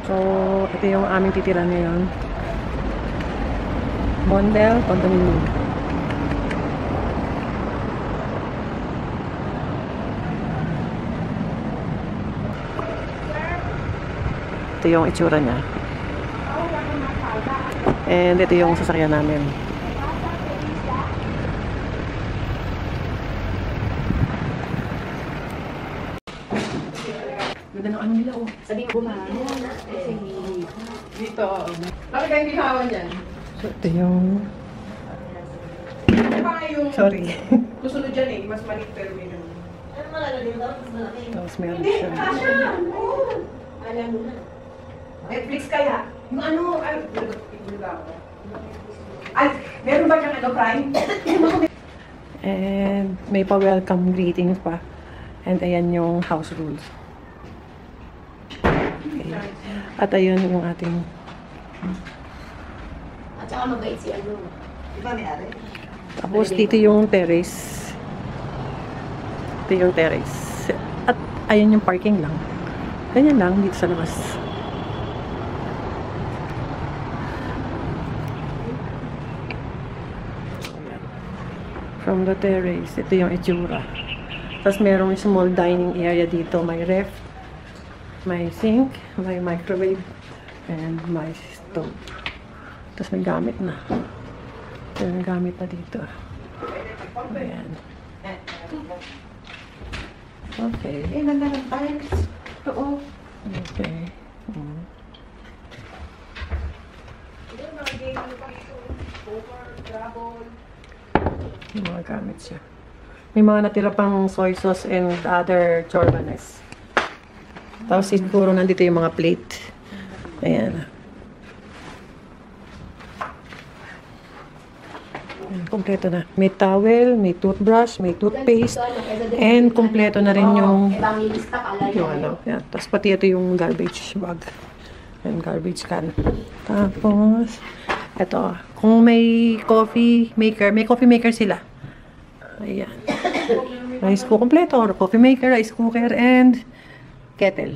So, ito yung aming titira ngayon. Mondel Condominium. Ito yung itsura niya. And ito yung sasakyan namin. Ganda ng ano nila, oh. Sabi ko na. Dito. Bakit kayo ginawa niyan? So, ito yung... Sorry. Kusunod dyan eh. Mas maliit pero may ganun. Ano malalagay daw? Mas malaki. Tapos meron siya. Alam mo na. Netflix kaya? Yung ano, ay, meron ba kang ano, Prime? And may pa-welcome greetings pa. And ayan yung house rules. Okay. At ayun yung ating... At saka mabait si ano. Di ba may ari? Tapos dito yung terrace. Ito yung terrace. At ayun yung parking lang. Ganyan lang dito sa labas. From the terrace, ito yung itsura. Tapos merong small dining area dito. May ref, may sink, may microwave, and may stove. Tapos may gamit na. Ito yung gamit na dito. Ayan. Okay. Eh, ganda ng tiles. Oo. Okay. Yung mga gamit siya. May mga natira pang soy sauce and other chorbanes. Tapos siguro nandito yung mga plate. Ayan. Ayan, kompleto na. May towel, may toothbrush, may toothpaste, and kompleto na rin yung ano. Ayan. Tapos pati ito yung garbage bag and garbage can. Tapos ito, kung may coffee maker sila. Ayan. Rice cooker, kompleto. Coffee maker, rice cooker, and kettle.